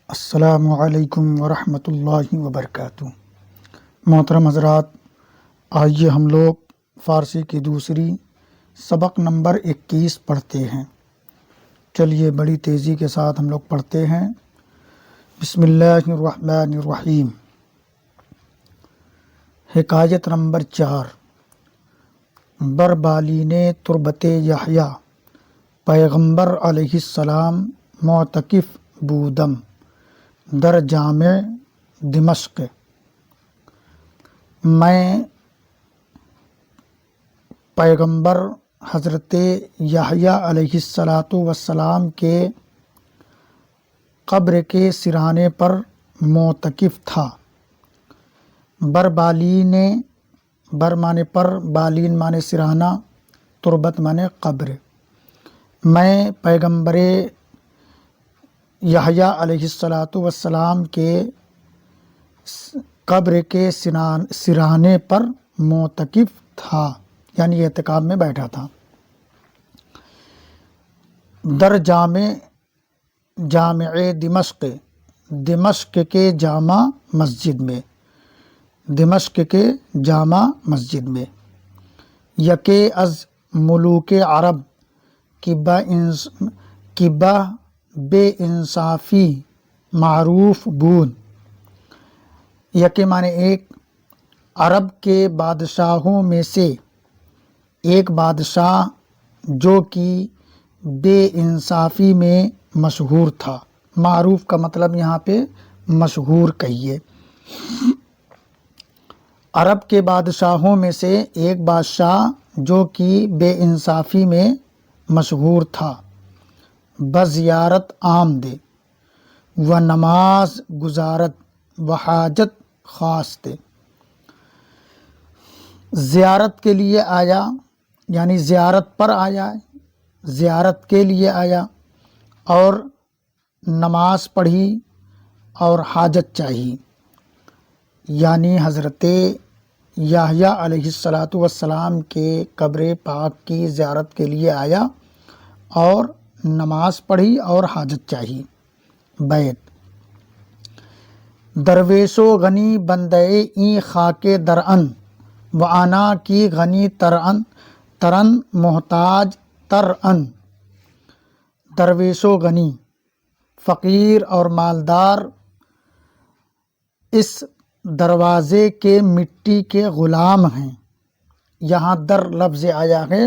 السلام علیکم ورحمۃ اللہ وبرکاتہ۔ محترم حضرات، آئیے ہم لوگ فارسی کی دوسری سبق نمبر 21 پڑھتے ہیں۔ چلیے بڑی تیزی کے ساتھ ہم لوگ پڑھتے ہیں۔ بسم اللہ الرحمن الرحیم۔ حکایت نمبر 4۔ بربالین تربت یحییٰ، پیغمبر علیہ السلام معتکف بودم در جامع دمشق۔ میں پیغمبر حضرت یحییٰ علیہ السلام کے قبر کے سرانے پر معتکف تھا۔ بربالین، بر مانے پر، بالین مانے سرانہ، تربت مانے قبر۔ میں پیغمبر یحییٰ علیہ السلام کے قبر کے سرانے پر معتکف تھا، یعنی اعتکاف میں بیٹھا تھا۔ در جامع دمشق، دمشق کے جامع مسجد میں، دمشق کے جامع مسجد میں۔ یکے از ملوک عرب کی بے انصافی معروف بود۔ یکے معنی ایک، عرب کے بادشاہوں میں سے ایک بادشاہ جو کہ بے انصافی میں مشہور تھا۔ معروف کا مطلب یہاں پہ مشہور کہیے۔ عرب کے بادشاہوں میں سے ایک بادشاہ جو کہ بے انصافی میں مشہور تھا، بزیارت آمد و نماز گزارت و حاجت خواست، زیارت کے لیے آیا، یعنی زیارت پر آیا، زیارت کے لیے آیا، اور نماز پڑھی اور حاجت چاہی، یعنی حضرت یحییٰ علیہ السلام کے قبر پاک کی زیارت کے لیے آیا اور نماز پڑھی اور حاجت چاہی۔ بیت: درویش و غنی بندے این خاک درن و آنا کی غنی ترن محتاج ترن۔ درویش و غنی، فقیر اور مالدار اس دروازے کے مٹی کے غلام ہیں۔ یہاں در لفظ آیا ہے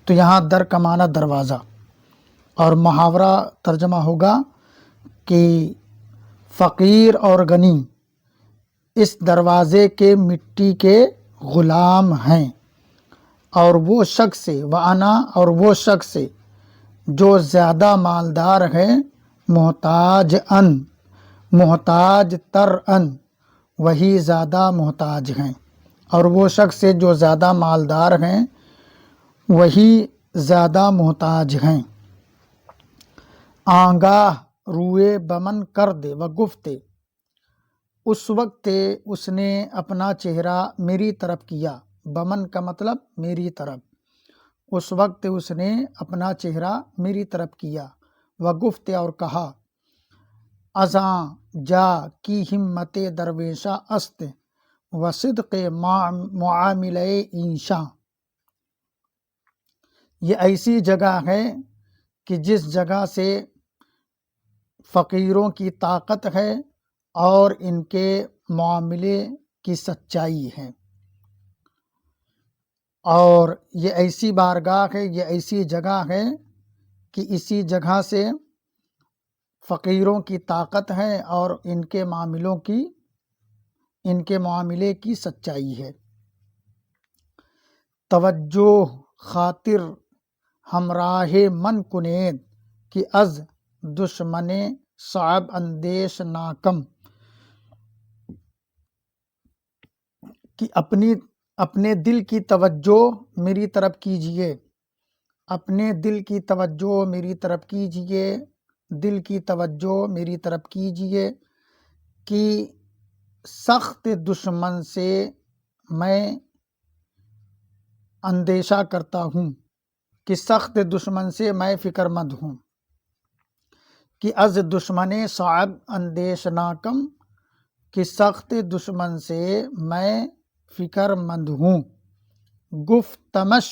تو یہاں در کا معنی دروازہ، اور محاورہ ترجمہ ہوگا کہ فقیر اور غنی اس دروازے کے مٹی کے غلام ہیں، اور وہ شخص وانا، اور وہ شخص جو زیادہ مالدار ہے، محتاج تر ان، وہی زیادہ محتاج ہیں، اور وہ شخص جو زیادہ مالدار ہیں وہی زیادہ محتاج ہیں۔ آنگاہ روئے بمن کر دے و گفتے، اس وقت اس نے اپنا چہرہ میری طرف کیا۔ بمن کا مطلب میری طرف، اس وقت اس نے اپنا چہرہ میری طرف کیا۔ و گفتے، اور کہا، ازاں جا کی ہمت درویشہ است و صدق معاملہ انشاء۔ یہ ایسی جگہ ہے کہ جس جگہ سے فقیروں کی طاقت ہے اور ان کے معاملے کی سچائی ہے، اور یہ ایسی بارگاہ ہے، یہ ایسی جگہ ہے کہ اسی جگہ سے فقیروں کی طاقت ہے اور ان کے معاملے کی سچائی ہے۔ توجہ خاطر ہمراہ من کنید کہ از دشمن صعب اندیش ناکم، کہ اپنے دل کی توجہ میری طرف کیجئے، اپنے دل کی توجہ میری طرف کیجئے، دل کی توجہ میری طرف کیجئے کہ سخت دشمن سے میں اندیشہ کرتا ہوں، کہ سخت دشمن سے میں فکر مند ہوں۔ کہ از دشمن صعب اندیشناکم، کہ سخت دشمن سے میں فکر مند ہوں. گفتمش،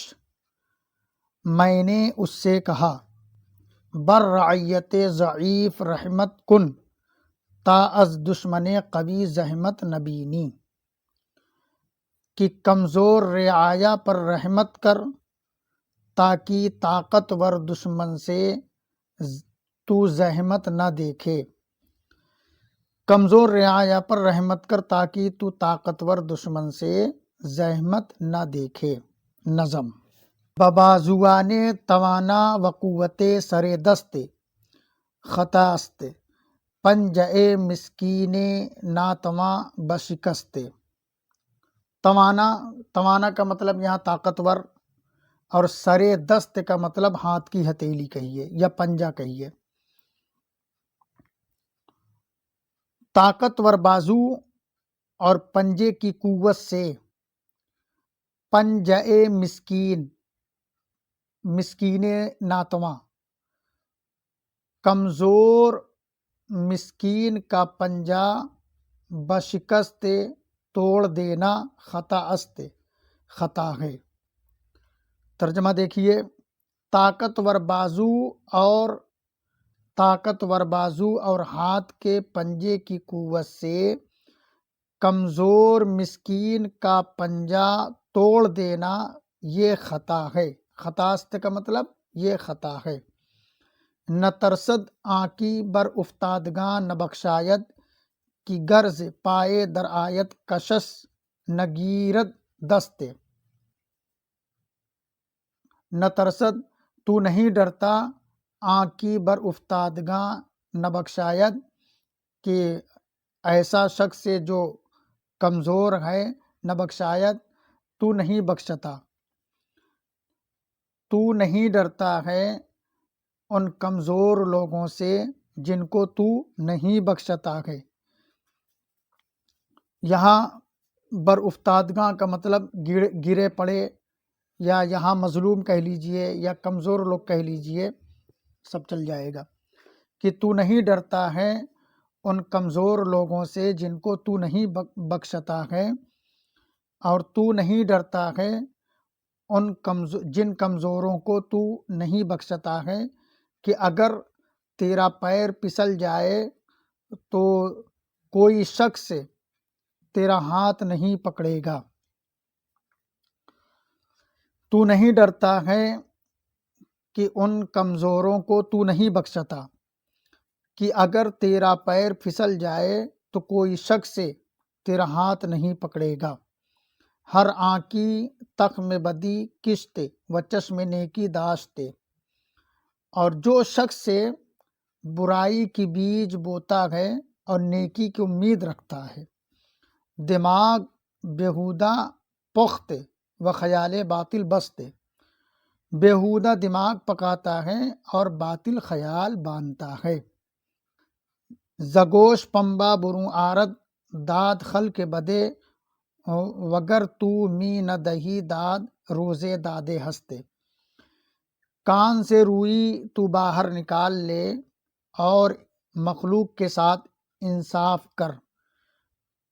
میں نے اس سے کہا، بر رعیت ضعیف رحمت کن، تا از دشمن قوی زحمت نبینی، کہ کمزور رعایا پر رحمت کر تاکہ طاقتور دشمن سے تو زحمت نہ دیکھے. کمزور رعایا پر رحمت کر تاکہ تو طاقتور دشمن سے زحمت نہ دیکھے. نظم. ببازوان توانا و قوت سر دست، خطاست پنجہ مسکین ناتواں بشکست. توانا کا مطلب یہاں طاقتور، اور سر دست کا مطلب ہاتھ کی ہتھیلی کہیے یا پنجہ کہیے. طاقتور بازو اور پنجے کی قوت سے، پنجہ مسکین ناتواں، کمزور مسکین کا پنجہ، بشکست توڑ دینا، خطا است خطا ہے. ترجمہ دیکھیے. طاقتور بازو اور ہاتھ کے پنجے کی قوت سے کمزور مسکین کا پنجہ توڑ دینا یہ خطا ہے. خطاست کا مطلب یہ خطا ہے. نہ ترسد آنکی بر افتادگاں نہ بخشاید، کی غرض پائے در آیت کشش نہ گیرد دستے. نہ ترسد، تو نہیں ڈرتا، آنکی بر افتادگاں نہ بخشاید، کہ ایسا شخص سے جو کمزور ہے، نہ بخشاید، تو نہیں بخشتا. تو نہیں ڈرتا ہے ان کمزور لوگوں سے جن کو تو نہیں بخشتا ہے. یہاں بر افتادگاں کا مطلب گرے پڑے، یا یہاں مظلوم کہہ لیجئے یا کمزور لوگ کہہ لیجئے، سب چل جائے گا. کہ تو نہیں ڈرتا ہے ان کمزور لوگوں سے جن کو تو نہیں بخشتا ہے، اور تو نہیں ڈرتا ہے جن کمزوروں کو تو نہیں بخشتا ہے، کہ اگر تیرا پیر پھسل جائے تو کوئی شخص تیرا ہاتھ نہیں پکڑے گا. تو نہیں ڈرتا ہے کہ ان کمزوروں کو تو نہیں بخشتا، کہ اگر تیرا پیر پھسل جائے تو کوئی شخص تیرا ہاتھ نہیں پکڑے گا. ہر آنکی تخم بدی کشت و چشم نیکی داشتے. اور جو شخص برائی کی بیج بوتا ہے اور نیکی کی امید رکھتا ہے. دماغ بیہودہ پخت و خیال باطل بستے. بیہودہ دماغ پکاتا ہے اور باطل خیال باندھتا ہے. زگوش پمبا بروں آرد داد خل کے بدے، وگر تو می نہ دہی داد روزے دادے ہستے. کان سے روئی تو باہر نکال لے اور مخلوق کے ساتھ انصاف کر،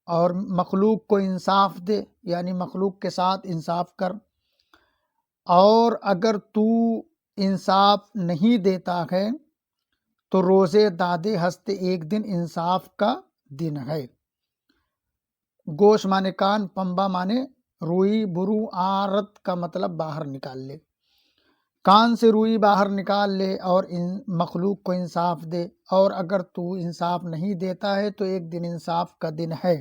اور مخلوق کو انصاف دے، یعنی مخلوق کے ساتھ انصاف کر. اور اگر تو انصاف نہیں دیتا ہے تو روزے دادے ہستے، ایک دن انصاف کا دن ہے. گوش مانے کان، پمبا مانے روئی، برو آرت کا مطلب باہر نکال لے. کان سے روئی باہر نکال لے اور مخلوق کو انصاف دے، اور اگر تو انصاف نہیں دیتا ہے تو ایک دن انصاف کا دن ہے.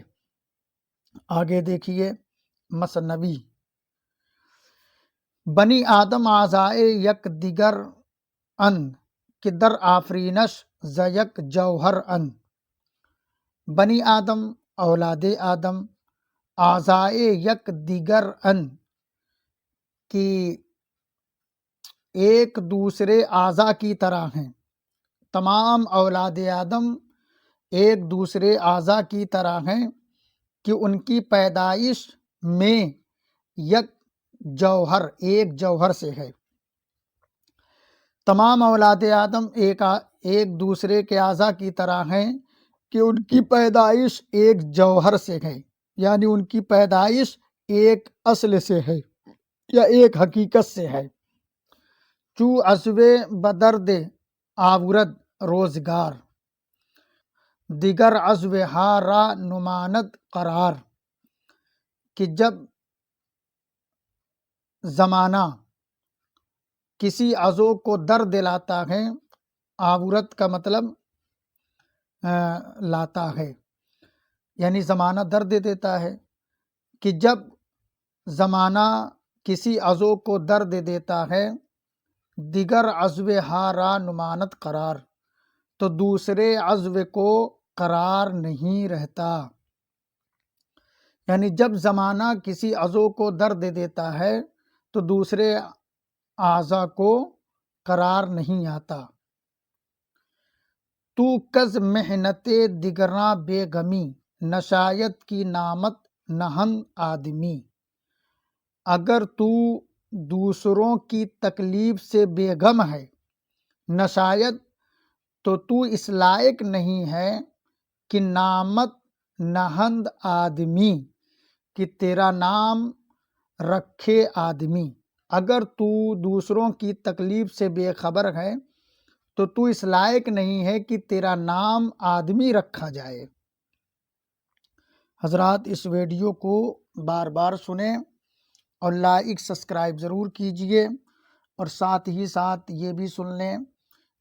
آگے دیکھیے مثنوی. بنی آدم اعضائے یک دیگر ان، کہ در آفرینش ز یک جوہر ان. بنی آدم، اولاد آدم، اعضائے یک دیگر ان، کہ ایک دوسرے اعضاء کی طرح ہیں. تمام اولاد آدم ایک دوسرے اعضاء کی طرح ہیں، کہ ان کی پیدائش میں یک ایک جوہر سے ہے. تمام اولاد آدم ایک دوسرے کے اعضاء کی طرح ہیں کہ ان کی پیدائش ایک جوہر سے ہے، یعنی ان کی پیدائش ایک اصل سے ہے یا ایک حقیقت سے ہے۔ چو عضو بدرد آورد روزگار، دیگر عضو ہا را نماند قرار، کہ جب زمانہ کسی عضو کو درد دلاتا ہے، آورت کا مطلب لاتا ہے، یعنی زمانہ درد دیتا ہے، کہ جب زمانہ کسی عضو کو درد دیتا ہے، دیگر عضو ہا را نمانت قرار، تو دوسرے عضو کو قرار نہیں رہتا، یعنی جب زمانہ کسی عضو کو درد دیتا ہے تو دوسرے اعضاء کو قرار نہیں آتا۔ تو کز محنت دیگراں بے غمی، نشایت کی نامت نہند آدمی، اگر تو دوسروں کی تکلیف سے بے غم ہے، نشایت تو تو اس لائق نہیں ہے کہ نامت نہند آدمی، کہ تیرا نام رکھے آدمی، اگر تو دوسروں کی تکلیف سے بے خبر ہے تو تو اس لائق نہیں ہے کہ تیرا نام آدمی رکھا جائے۔ حضرات اس ویڈیو کو بار بار سنیں اور لائک سبسکرائب ضرور کیجئے، اور ساتھ ہی ساتھ یہ بھی سن لیں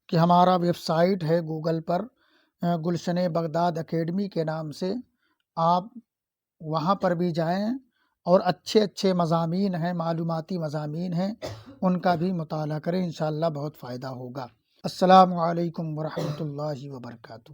کہ ہمارا ویب سائٹ ہے گوگل پر گلشن بغداد اکیڈمی کے نام سے، آپ وہاں پر بھی جائیں اور اچھے اچھے مضامین ہیں، معلوماتی مضامین ہیں، ان کا بھی مطالعہ کریں، انشاءاللہ بہت فائدہ ہوگا۔ السلام علیکم ورحمۃ اللہ وبرکاتہ۔